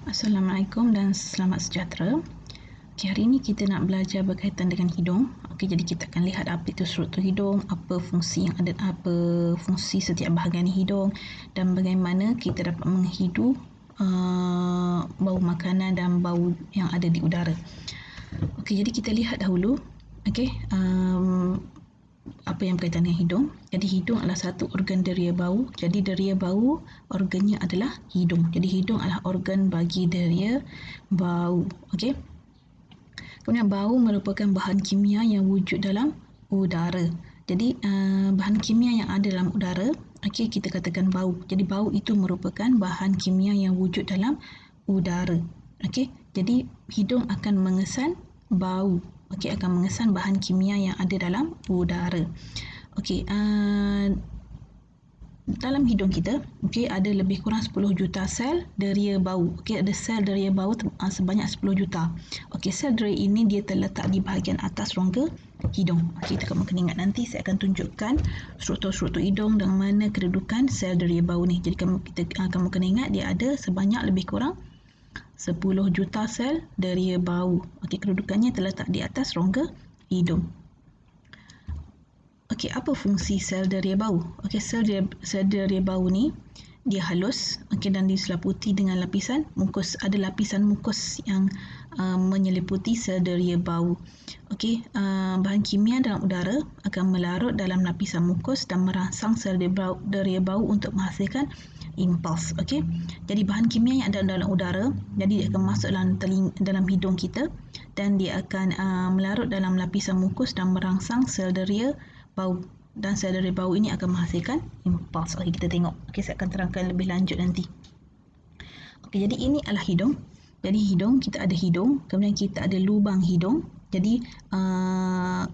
Assalamualaikum dan selamat sejahtera. Hari ini kita nak belajar berkaitan dengan hidung. Jadi kita akan lihat apa itu struktur hidung, apa fungsi yang ada, apa fungsi setiap bahagian hidung dan bagaimana kita dapat menghidu bau makanan dan bau yang ada di udara. Jadi kita lihat dahulu. Apa yang berkaitan dengan hidung. Jadi hidung adalah satu organ deria bau. Jadi deria bau organnya adalah hidung. Jadi hidung adalah organ bagi deria bau. Kemudian bau merupakan bahan kimia yang wujud dalam udara. Jadi bahan kimia yang ada dalam udara, kita katakan bau. Jadi bau itu merupakan bahan kimia yang wujud dalam udara. Jadi hidung akan mengesan bau. Akan mengesan bahan kimia yang ada dalam udara. Dalam hidung kita, ada lebih kurang 10 juta sel deria bau. Ada sel deria bau sebanyak 10 juta. Sel deria ini dia terletak di bahagian atas rongga hidung. Kamu kena ingat, nanti saya akan tunjukkan struktur-struktur hidung dan mana kedudukan sel deria bau ni. Jadi kamu kena ingat dia ada sebanyak lebih kurang 10 juta sel deria bau. Kedudukannya terletak di atas rongga hidung. Apa fungsi sel deria bau? Sel deria bau ni dia halus, dan diseliputi dengan lapisan mukus. Ada lapisan mukus yang menyeliputi sel deria bau. Bahan kimia dalam udara akan melarut dalam lapisan mukus dan merangsang sel deria bau untuk menghasilkan impuls. Jadi bahan kimia yang ada dalam udara, jadi dia akan masuk dalam hidung kita dan dia akan melarut dalam lapisan mukus dan merangsang sel deria bau, dan sel deria bau ini akan menghasilkan impuls. Kita tengok. Saya akan terangkan lebih lanjut nanti. Jadi ini adalah hidung. Jadi hidung, kita ada hidung, kemudian kita ada lubang hidung. Jadi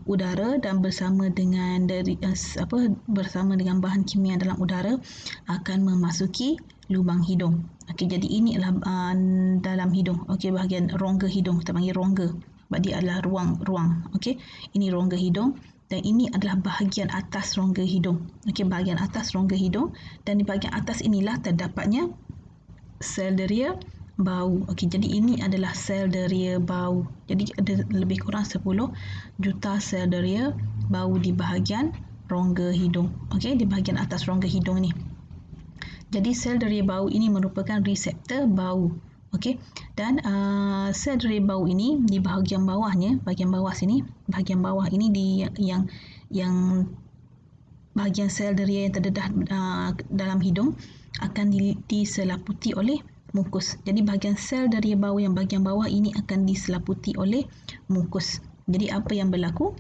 udara dan bersama dengan bersama dengan bahan kimia dalam udara akan memasuki lubang hidung. Jadi ini adalah dalam hidung. Bahagian rongga hidung, kita panggil rongga sebab dia adalah ruang. Ini rongga hidung dan ini adalah bahagian atas rongga hidung. Bahagian atas rongga hidung, dan di bahagian atas inilah terdapatnya sel deria bau. Jadi ini adalah sel deria bau. Jadi ada lebih kurang 10 juta sel deria bau di bahagian rongga hidung. Di bahagian atas rongga hidung ni. Jadi sel deria bau ini merupakan reseptor bau. Dan sel deria bau ini di bahagian bawahnya, bahagian bawah sini, bahagian bawah ini yang bahagian sel deria yang terdedah dalam hidung akan diseliputi oleh mukus. Jadi bahagian sel deria bau yang bahagian bawah ini akan diseliputi oleh mukus. Jadi apa yang berlaku?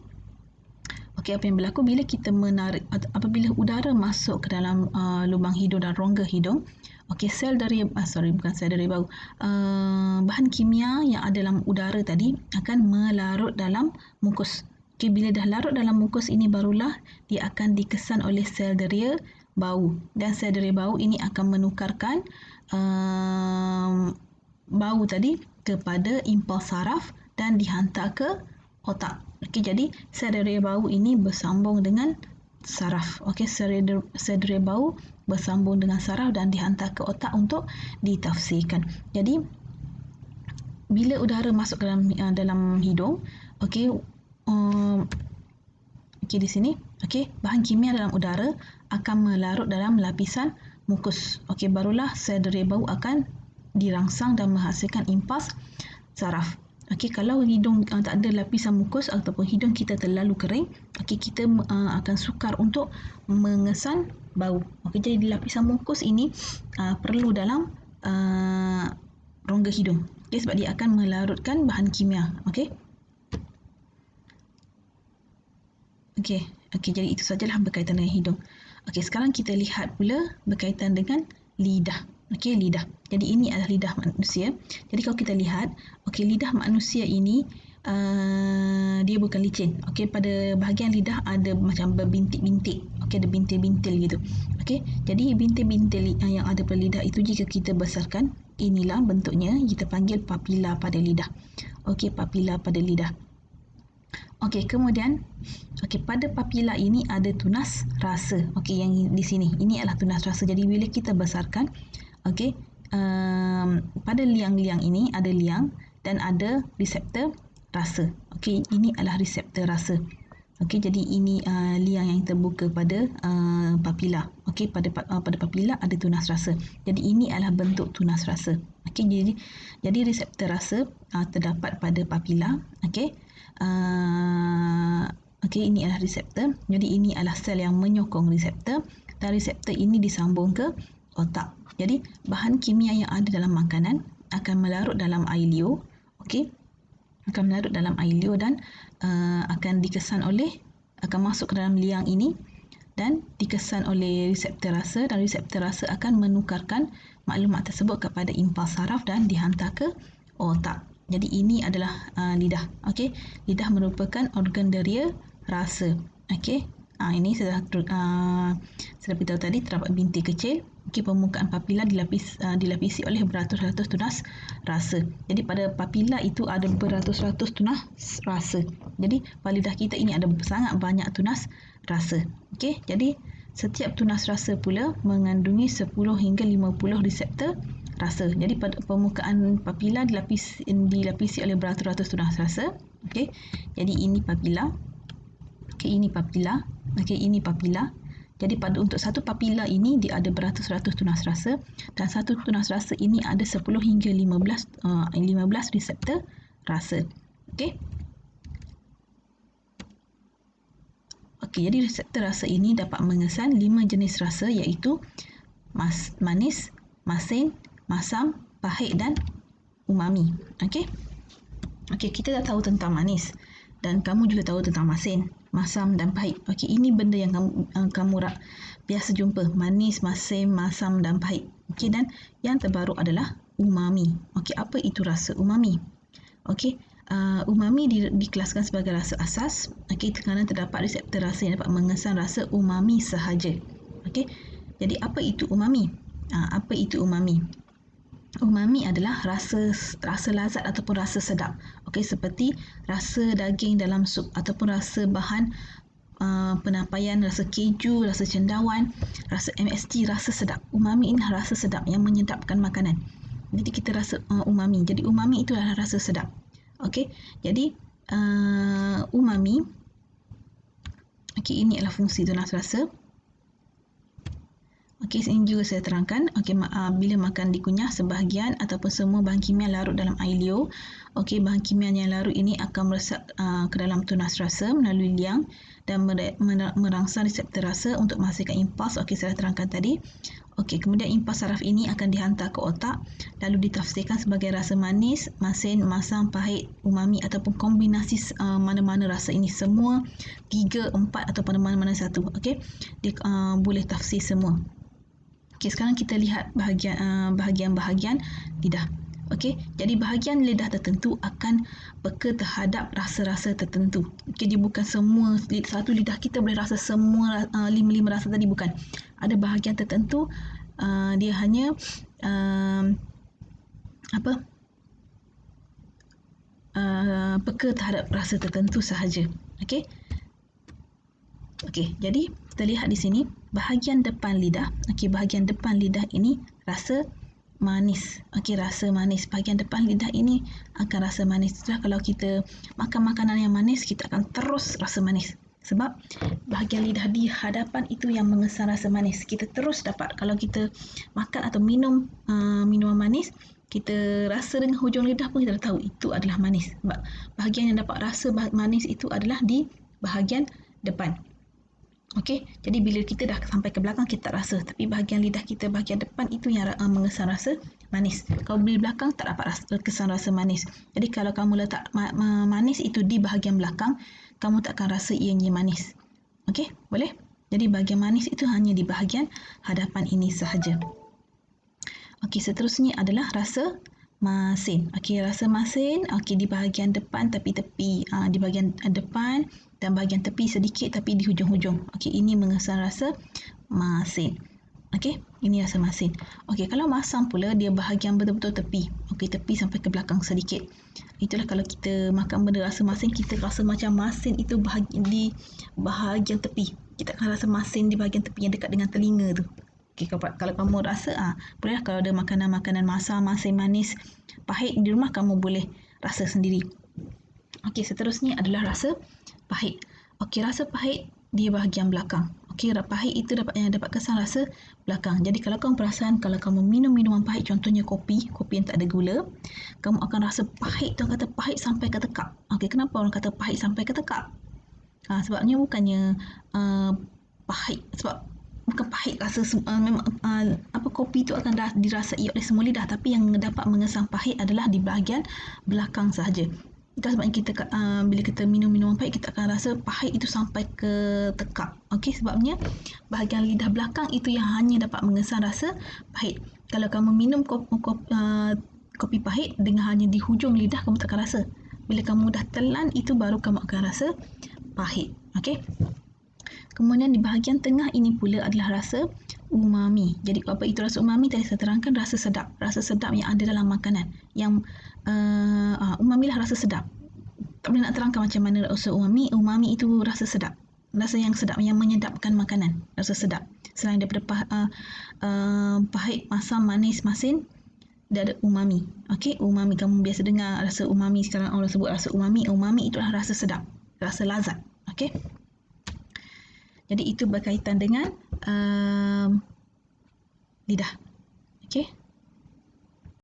Apa yang berlaku bila kita menarik, apabila udara masuk ke dalam lubang hidung dan rongga hidung, sel deria bau, bahan kimia yang ada dalam udara tadi akan melarut dalam mukus. Bila dah larut dalam mukus ini, barulah dia akan dikesan oleh sel deria bau, dan sel deria bau ini akan menukarkan bau tadi kepada impuls saraf dan dihantar ke otak. Jadi sel deria bau ini bersambung dengan saraf. Sel deria bau bersambung dengan saraf dan dihantar ke otak untuk ditafsirkan. Jadi bila udara masuk dalam hidung, di sini, bahan kimia dalam udara akan melarut dalam lapisan mukus. Barulah sel deria bau akan dirangsang dan menghasilkan impuls saraf. Kalau hidung tak ada lapisan mukus ataupun hidung kita terlalu kering, kita akan sukar untuk mengesan bau. Jadi lapisan mukus ini perlu dalam rongga hidung. Sebab dia akan melarutkan bahan kimia. Jadi itu sajalah berkaitan dengan hidung. Sekarang kita lihat pula berkaitan dengan lidah. Lidah. Jadi ini adalah lidah manusia. Jadi kalau kita lihat, lidah manusia ini dia bukan licin. Pada bahagian lidah ada macam berbintik-bintik. Ada bintil-bintil gitu. Jadi bintil-bintil yang ada pada lidah itu jika kita besarkan, inilah bentuknya, kita panggil papila pada lidah. Papila pada lidah. Kemudian pada papila ini ada tunas rasa. Yang di sini, ini adalah tunas rasa. Jadi bila kita besarkan, pada liang-liang ini ada liang dan ada reseptor rasa. Okey, ini adalah reseptor rasa. Okey, jadi ini liang yang terbuka pada papila. Okey, pada papila ada tunas rasa. Jadi ini adalah bentuk tunas rasa. Okey, jadi reseptor rasa terdapat pada papila. Okey. Okey, ini adalah reseptor. Jadi ini adalah sel yang menyokong reseptor dan reseptor ini disambung ke otak. Jadi bahan kimia yang ada dalam makanan akan melarut dalam air liur. Okey, akan melarut dalam air liur dan akan masuk ke dalam liang ini dan dikesan oleh reseptor rasa, dan reseptor rasa akan menukarkan maklumat tersebut kepada impuls saraf dan dihantar ke otak. Jadi ini adalah lidah. Okey, lidah merupakan organ deria rasa. Okey, ini sudah beritahu tadi, terdapat bintik kecil. Okey, permukaan papila dilapisi oleh beratus-ratus tunas rasa. Jadi pada papila itu ada beratus-ratus tunas rasa. Jadi pada lidah kita ini ada sangat banyak tunas rasa. Okey, jadi setiap tunas rasa pula mengandungi 10 hingga 50 reseptor rasa. Jadi pada permukaan papila dilapisi oleh beratus-ratus tunas rasa. Okey, jadi ini papila. Okey, ini papila. Okey, ini papila. Jadi untuk satu papila ini dia ada beratus-ratus tunas rasa, dan satu tunas rasa ini ada 10 hingga 15 reseptor rasa. Okey. Okey, jadi reseptor rasa ini dapat mengesan 5 jenis rasa, iaitu manis, masin, masam, pahit dan umami. Okey. Okey, kita dah tahu tentang manis dan kamu juga tahu tentang masin, masam dan pahit. Okey, ini benda yang kamu biasa jumpa, manis, masin, masam dan pahit. Okey, dan yang terbaru adalah umami. Okey, apa itu rasa umami? Okey, umami dikelaskan sebagai rasa asas. Okey, kerana terdapat reseptor rasa yang dapat mengesan rasa umami sahaja. Okey, jadi apa itu umami? Apa itu umami? Umami adalah rasa lazat ataupun rasa sedap. Okey, seperti rasa daging dalam sup ataupun rasa bahan penapaian, rasa keju, rasa cendawan, rasa MSG, rasa sedap. Umami ini rasa sedap yang menyedapkan makanan. Jadi kita rasa umami. Jadi umami itu adalah rasa sedap. Okey, jadi umami. Okey, ini adalah fungsi tunas rasa. Okey, ini juga saya terangkan. Okey, bila makan dikunyah, sebahagian ataupun semua bahan kimia larut dalam air liur. Okey, bahan kimia yang larut ini akan meresap ke dalam tunas rasa melalui liang dan merangsang reseptor rasa untuk menghasilkan impuls. Okey, saya terangkan tadi. Okey, kemudian impuls saraf ini akan dihantar ke otak lalu ditafsirkan sebagai rasa manis, masin, masam, pahit, umami ataupun kombinasi mana-mana rasa ini, semua 3, 4 ataupun mana-mana satu. Okey, dia boleh tafsir semua. Okey, sekarang kita lihat bahagian-bahagian lidah. Okey, jadi bahagian lidah tertentu akan peka terhadap rasa-rasa tertentu. Okey, dia bukan semua satu lidah kita boleh rasa semua 5 rasa tadi, bukan. Ada bahagian tertentu dia hanya peka terhadap rasa tertentu sahaja. Okey. Okey, jadi kita lihat di sini bahagian depan lidah. Okey, bahagian depan lidah ini rasa manis. Okey, rasa manis. Bahagian depan lidah ini akan rasa manis. Setelah kalau kita makan makanan yang manis, kita akan terus rasa manis. Sebab bahagian lidah di hadapan itu yang mengesan rasa manis. Kita terus dapat, kalau kita makan atau minum minuman manis, kita rasa dengan hujung lidah pun kita dah tahu itu adalah manis. Sebab bahagian yang dapat rasa manis itu adalah di bahagian depan. Okey, jadi bila kita dah sampai ke belakang kita tak rasa, tapi bahagian lidah kita bahagian depan itu yang mengesan rasa manis. Kalau di belakang tak dapat kesan rasa manis. Jadi kalau kamu letak manis itu di bahagian belakang, kamu tak akan rasa ianya manis. Okey, boleh? Jadi bahagian manis itu hanya di bahagian hadapan ini sahaja. Okey, seterusnya adalah rasa masin. Okey, rasa masin di bahagian depan tapi tepi. Di bahagian depan dan bahagian tepi sedikit tapi di hujung-hujung. Okey, ini mengesan rasa masin. Okey, ini rasa masin. Okey, kalau masam pula dia bahagian betul-betul tepi. Okey, tepi sampai ke belakang sedikit. Itulah kalau kita makan benda rasa masin, kita rasa macam masin itu di bahagian tepi. Kita akan rasa masin di bahagian tepi yang dekat dengan telinga tu. Okey, kalau kamu rasa, bolehlah kalau ada makanan-makanan masam, masin, manis, pahit di rumah, kamu boleh rasa sendiri. Okey, seterusnya adalah rasa pahit. Okey, rasa pahit dia bahagian belakang. Okey, pahit itu dapat kesan rasa belakang. Jadi kalau kamu perasan, kalau kamu minum minuman pahit, contohnya kopi yang tak ada gula, kamu akan rasa pahit. Tuan kata pahit sampai ke tekak. Okey, kenapa orang kata pahit sampai ke tekak? Sebabnya bukannya pahit, sebab bukan pahit rasa memang kopi itu akan dirasai oleh semua lidah, tapi yang dapat mengesan pahit adalah di bahagian belakang sahaja. Itu sebabnya kita bila kita minum minuman pahit, kita akan rasa pahit itu sampai ke tekak. Okey, sebabnya bahagian lidah belakang itu yang hanya dapat mengesan rasa pahit. Kalau kamu minum kopi pahit dengan hanya di hujung lidah, kamu tak akan rasa. Bila kamu dah telan, itu baru kamu akan rasa pahit. Okey. Kemudian di bahagian tengah ini pula adalah rasa umami. Jadi apa itu rasa umami? Tadi saya terangkan rasa sedap yang ada dalam makanan. Yang umami lah rasa sedap. Tak boleh nak terangkan macam mana rasa umami. Umami itu rasa sedap. Rasa yang sedap, yang menyedapkan makanan. Rasa sedap. Selain daripada pahit, masam, manis, masin, dia ada umami. Okey, umami. Kamu biasa dengar rasa umami, sekarang orang sebut rasa umami. Umami itulah rasa sedap. Rasa lazat. Okey. Jadi itu berkaitan dengan lidah. Okey.